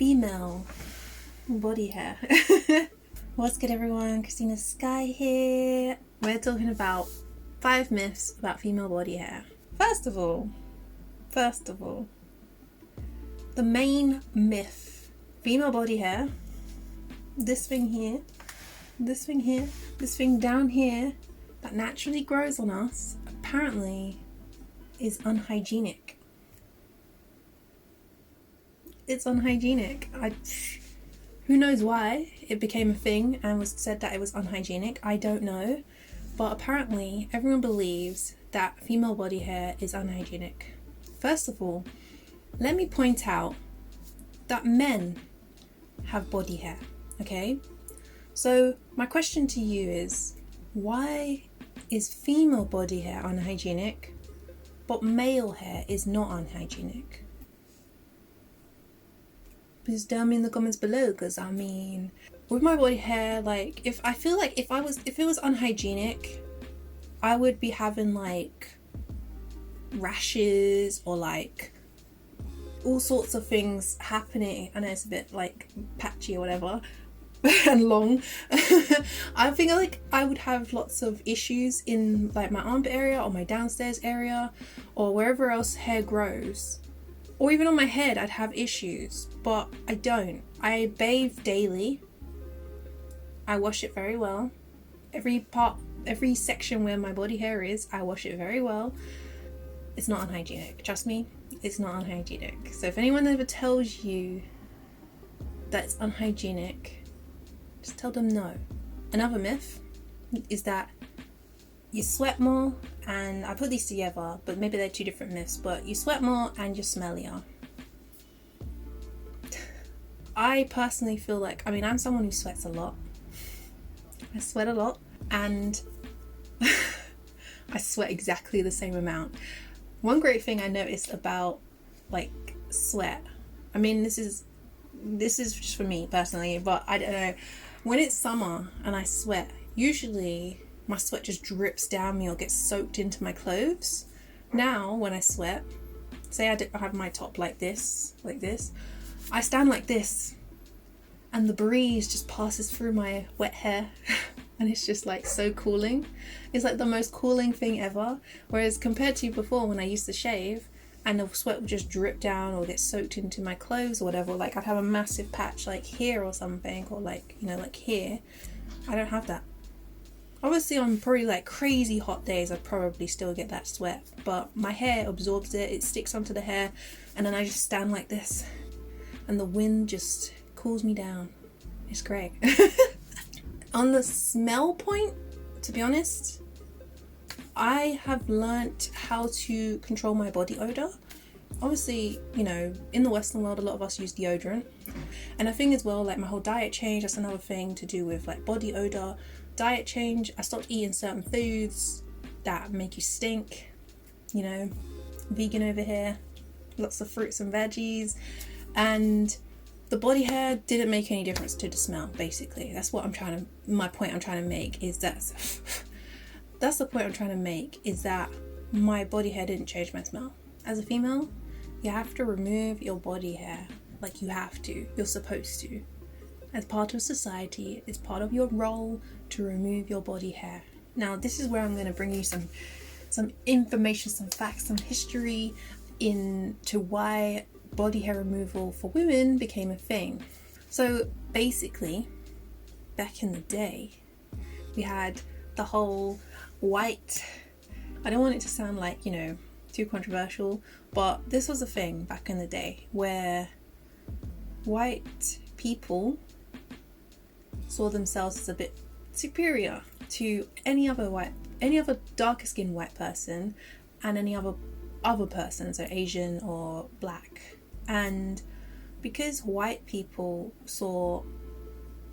female body hair. What's good, everyone? Christina Sky here. We're talking about 5 myths about female body hair. First of all, the main myth: female body hair, this thing here, this thing here, this thing down here that naturally grows on us, apparently is unhygienic. It's unhygienic. Who knows why it became a thing and was said that it was unhygienic? I don't know. But apparently everyone believes that female body hair is unhygienic. First of all, let me point out that men have body hair, okay? So my question to you is, why is female body hair unhygienic, but male hair is not unhygienic? Please tell me in the comments below, because I mean, with my body hair, like, if it was unhygienic, I would be having like rashes or like all sorts of things happening. I know it's a bit like patchy or whatever and long. I think like I would have lots of issues in like my armpit area or my downstairs area or wherever else hair grows. Or even on my head, I'd have issues, but I don't. I bathe daily. I wash it very well. Every section where my body hair is, I wash it very well. It's not unhygienic. Trust me, it's not unhygienic. So if anyone ever tells you that it's unhygienic, just tell them no. Another myth is that you sweat more, and I put these together, but maybe they're 2 different myths, but you sweat more and you're smellier. I personally feel like, I'm someone who sweats a lot. I sweat a lot, and I sweat exactly the same amount. One great thing I noticed about like sweat, this is just for me personally, but I don't know, when it's summer and I sweat, usually my sweat just drips down me or gets soaked into my clothes. Now when I sweat, say I have my top like this, I stand like this and the breeze just passes through my wet hair and it's just like so cooling. It's like the most cooling thing ever. Whereas compared to before, when I used to shave and the sweat would just drip down or get soaked into my clothes or whatever, like I'd have a massive patch like here or something, or like, like here. I don't have that. Obviously on probably like crazy hot days, I'd probably still get that sweat, but my hair absorbs it, it sticks onto the hair, and then I just stand like this and the wind just cools me down. It's great. On the smell point, to be honest, I have learnt how to control my body odor. Obviously, in the Western world, a lot of us use deodorant, and I think as well, like my whole diet change, that's another thing to do with like body odor. Diet change, I stopped eating certain foods that make you stink, vegan over here, lots of fruits and veggies, and the body hair didn't make any difference to the smell. Basically, that's what my point I'm trying to make is that that's the point I'm trying to make, is that my body hair didn't change my smell. As a female, you have to remove your body hair. Like, you have to, you're supposed to. As part of society, it's part of your role to remove your body hair. Now, this is where I'm going to bring you some information, some facts, some history into why body hair removal for women became a thing. So basically, back in the day, we had the whole white, I don't want it to sound like, too controversial, but this was a thing back in the day where white people saw themselves as a bit superior to any other darker skinned white person and any other person, so Asian or black. And because white people saw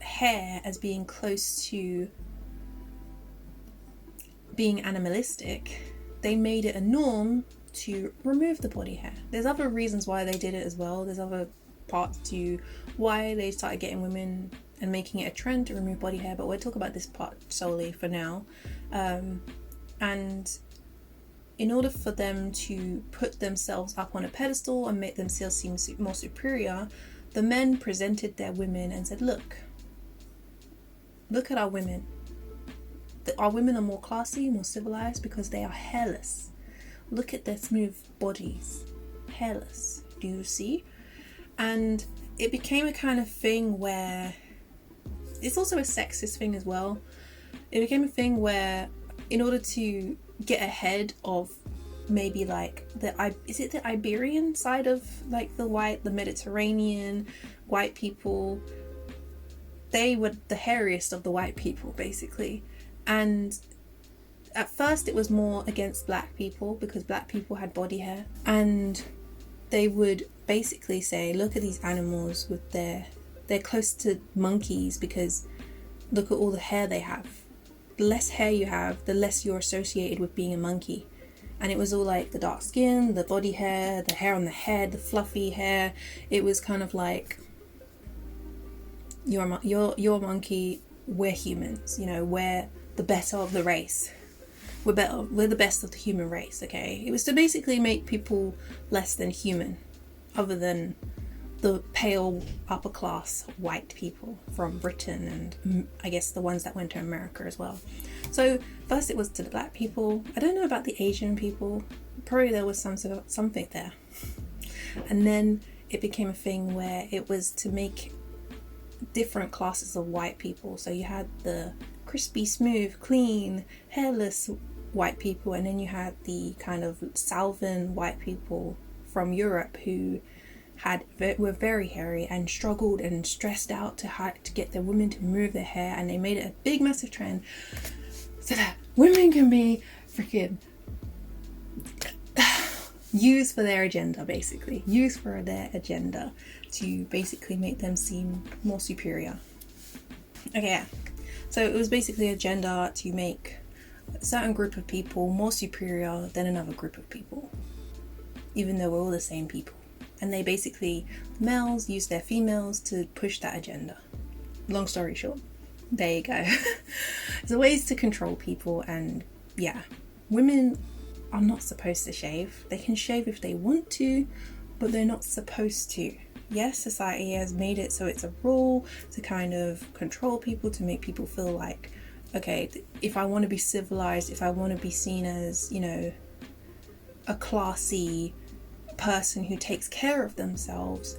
hair as being close to being animalistic, they made it a norm to remove the body hair. There's other reasons why they did it as well. There's other parts to why they started getting women and making it a trend to remove body hair, but we'll talk about this part solely for now. And in order for them to put themselves up on a pedestal and make themselves seem more superior, the men presented their women and said, look at our women. Our women are more classy, more civilized because they are hairless. Look at their smooth bodies, hairless. Do you see? And it became a kind of thing where it's also a sexist thing as well. It became a thing where in order to get ahead of maybe like the Iberian side of like the Mediterranean white people, they were the hairiest of the white people basically. And at first it was more against black people because black people had body hair, and they would basically say, look at these animals with they're close to monkeys because look at all the hair they have. The less hair you have, the less you're associated with being a monkey. And it was all like the dark skin, the body hair, the hair on the head, the fluffy hair. It was kind of like, you're a monkey, we're humans, we're the better of the race. We're the best of the human race, okay? It was to basically make people less than human, other than the pale upper class white people from Britain and I guess the ones that went to America as well. So first it was to the black people. I don't know about the Asian people. Probably there was something there. And then it became a thing where it was to make different classes of white people. So you had the crispy, smooth, clean, hairless white people, and then you had the kind of Salvan white people from Europe who were very hairy and struggled and stressed out to get their women to remove their hair, and they made it a big massive trend so that women can be freaking used for their agenda, basically used for their agenda to basically make them seem more superior. Okay, yeah. So it was basically an agenda to make a certain group of people more superior than another group of people, even though we're all the same people. And they basically, males use their females to push that agenda. Long story short, there you go. There's ways to control people, and yeah, women are not supposed to shave. They can shave if they want to, but they're not supposed to. Yes, society has made it so it's a rule to kind of control people, to make people feel like, okay, if I want to be civilized, if I want to be seen as, a classy person who takes care of themselves,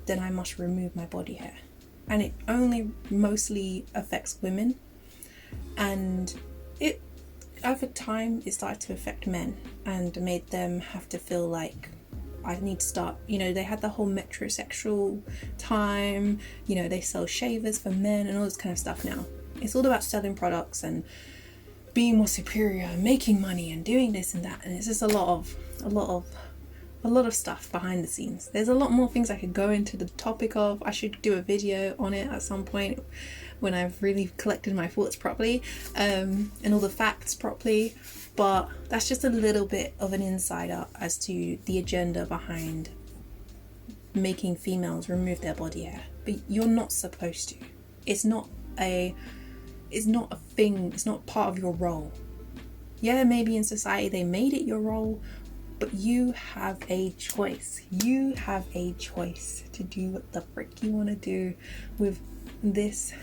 then I must remove my body hair. And it only mostly affects women, and it over time it started to affect men and made them have to feel like, I need to start, they had the whole metrosexual time, they sell shavers for men and all this kind of stuff now. It's all about selling products and being more superior and making money and doing this and that, and it's just a lot of stuff behind the scenes. There's a lot more things I could go into the topic of. I should do a video on it at some point when I've really collected my thoughts properly, and all the facts properly, but that's just a little bit of an insider as to the agenda behind making females remove their body hair. But you're not supposed to. It's not a thing, it's not part of your role. Yeah, maybe in society they made it your role, but you have a choice. You have a choice to do what the frick you want to do with this,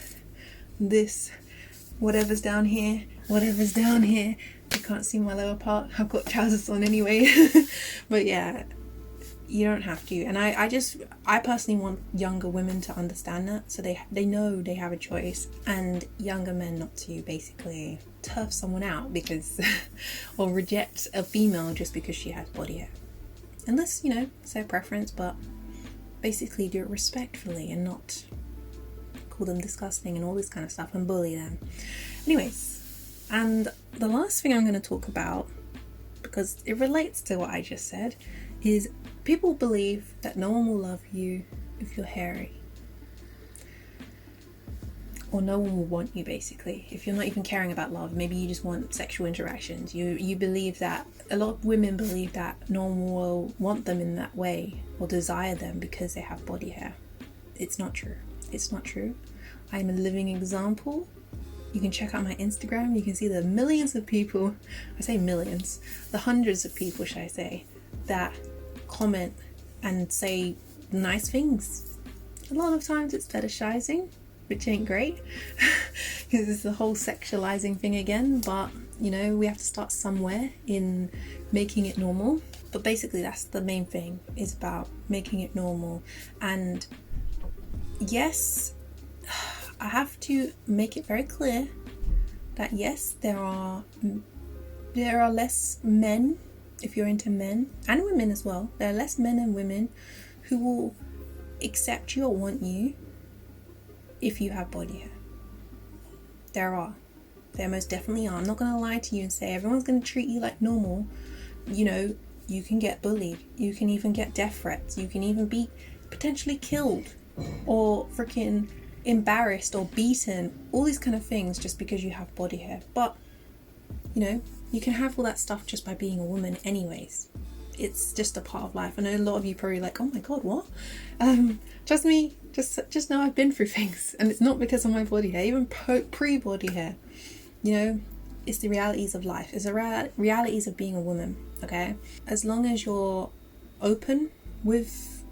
whatever's down here. You can't see my lower part. I've got trousers on anyway. But yeah, you don't have to. And I personally want younger women to understand that, so they know they have a choice, and younger men not to basically turf someone out because or reject a female just because she has body hair, unless it's their preference, but basically do it respectfully and not call them disgusting and all this kind of stuff and bully them. Anyways, and the last thing I'm going to talk about, because it relates to what I just said, is people believe that no one will love you if you're hairy, or no one will want you, basically, if you're not even caring about love. Maybe you just want sexual interactions. You believe that, a lot of women believe that no one will want them in that way or desire them because they have body hair. It's not true. It's not true. I'm a living example. You can check out my Instagram. You can see the millions of people, I say millions, the hundreds of people, should I say, that comment and say nice things A lot of times it's fetishizing, which ain't great because it's the whole sexualizing thing again, but you know, we have to start somewhere in making it normal. But basically that's the main thing, is about making it normal. And yes, I have to make it very clear that yes, there are less men, if you're into men, and women as well, there are less men and women who will accept you or want you if you have body hair. There most definitely are. I'm not gonna lie to you and say everyone's gonna treat you like normal. You know, you can get bullied, you can even get death threats, you can even be potentially killed or freaking embarrassed or beaten, all these kind of things just because you have body hair. But you know, you can have all that stuff just by being a woman anyways. It's just a part of life. I know a lot of you probably like, oh my god, what? Trust me, just know I've been through things, and it's not because of my body hair, even pre-body hair. You know, it's the realities of life. It's the realities of being a woman, okay? As long as you're open with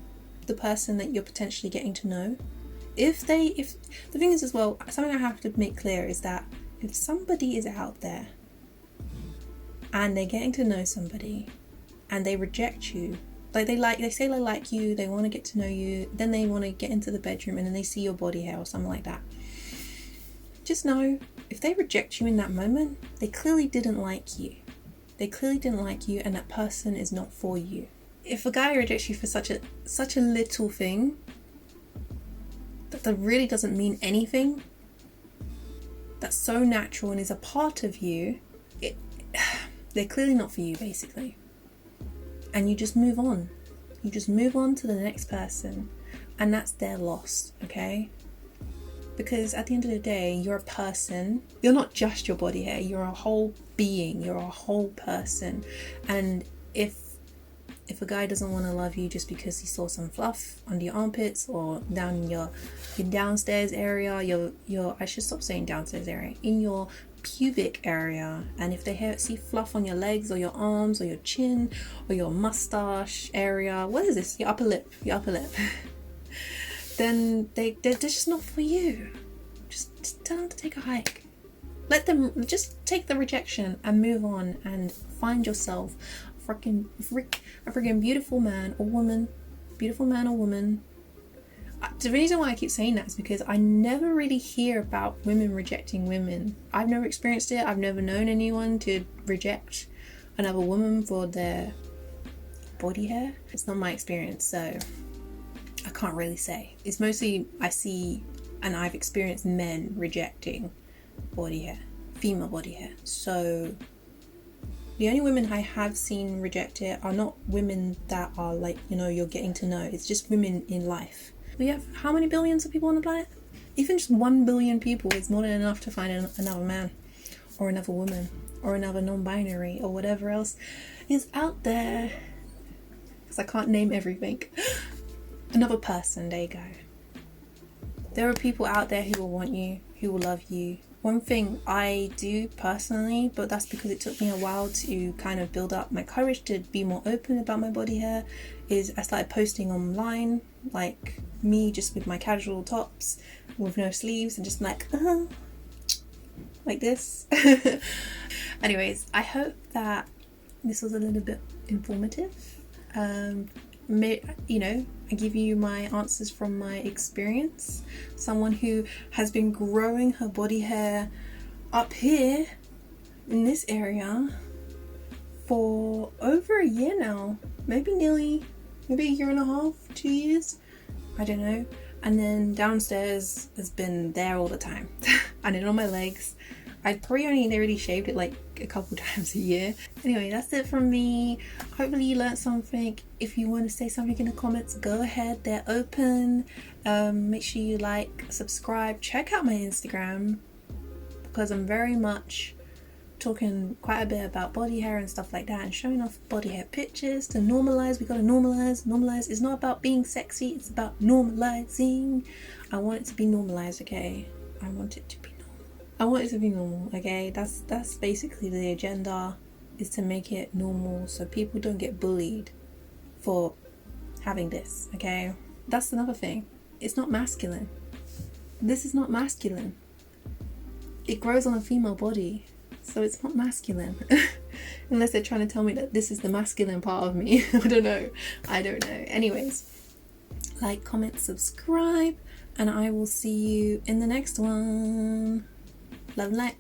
the person that you're potentially getting to know, if the thing is as well, something I have to make clear is that if somebody is out there and they're getting to know somebody and they reject you, like they say they like you, they want to get to know you, then they want to get into the bedroom and then they see your body hair or something like that, just know, if they reject you in that moment, they clearly didn't like you. They clearly didn't like you, and that person is not for you. If a guy rejects you for such a little thing that really doesn't mean anything, that's so natural and is a part of you, they're clearly not for you, basically. And you just move on. You just move on to the next person, and that's their loss, okay? Because at the end of the day, you're a person. You're not just your body hair, you're a whole being, you're a whole person. And if a guy doesn't want to love you just because he saw some fluff under your armpits or down in your downstairs area, your I should stop saying downstairs area, in your pubic area, and if they see fluff on your legs or your arms or your chin or your mustache area, what is this, your upper lip, then they're just not for you. Just tell them to take a hike. Let them just take the rejection and move on and find yourself a freaking beautiful man or woman. The reason why I keep saying that is because I never really hear about women rejecting women. I've never experienced it. I've never known anyone to reject another woman for their body hair. It's not my experience, so I can't really say. It's mostly I see and I've experienced men rejecting body hair, female body hair. So the only women I have seen reject it are not women that are like, you know, you're getting to know. It's just women in life. We have how many billions of people on the planet? Even just 1 billion people is more than enough to find another man or another woman or another non-binary or whatever else is out there. Because I can't name everything. Another person, there you go. There are people out there who will want you, who will love you. One thing I do personally, but that's because it took me a while to kind of build up my courage to be more open about my body hair, is I started posting online, like me just with my casual tops with no sleeves and just like this. Anyways, I hope that this was a little bit informative. I give you my answers from my experience. Someone who has been growing her body hair up here in this area for over a year now, maybe a year and a half, 2 years, I don't know. And then downstairs has been there all the time. And then on my legs, I'd probably only really shaved it like a couple times a year. Anyway, that's it from me. Hopefully you learned something. If you want to say something in the comments, go ahead, they're open. Make sure you like, subscribe, check out my Instagram, because I'm very much talking quite a bit about body hair and stuff like that, and showing off body hair pictures. To normalize, we gotta normalize. It's not about being sexy, it's about normalizing. I want it to be normalized, okay? I want it to be normal, okay? That's basically the agenda, is to make it normal so people don't get bullied for having this, okay? That's another thing. it's not masculine. This is not masculine. It grows on a female body, so it's not masculine. Unless they're trying to tell me that this is the masculine part of me. I don't know. Anyways, like, comment, subscribe, and I will see you in the next one. Love and light.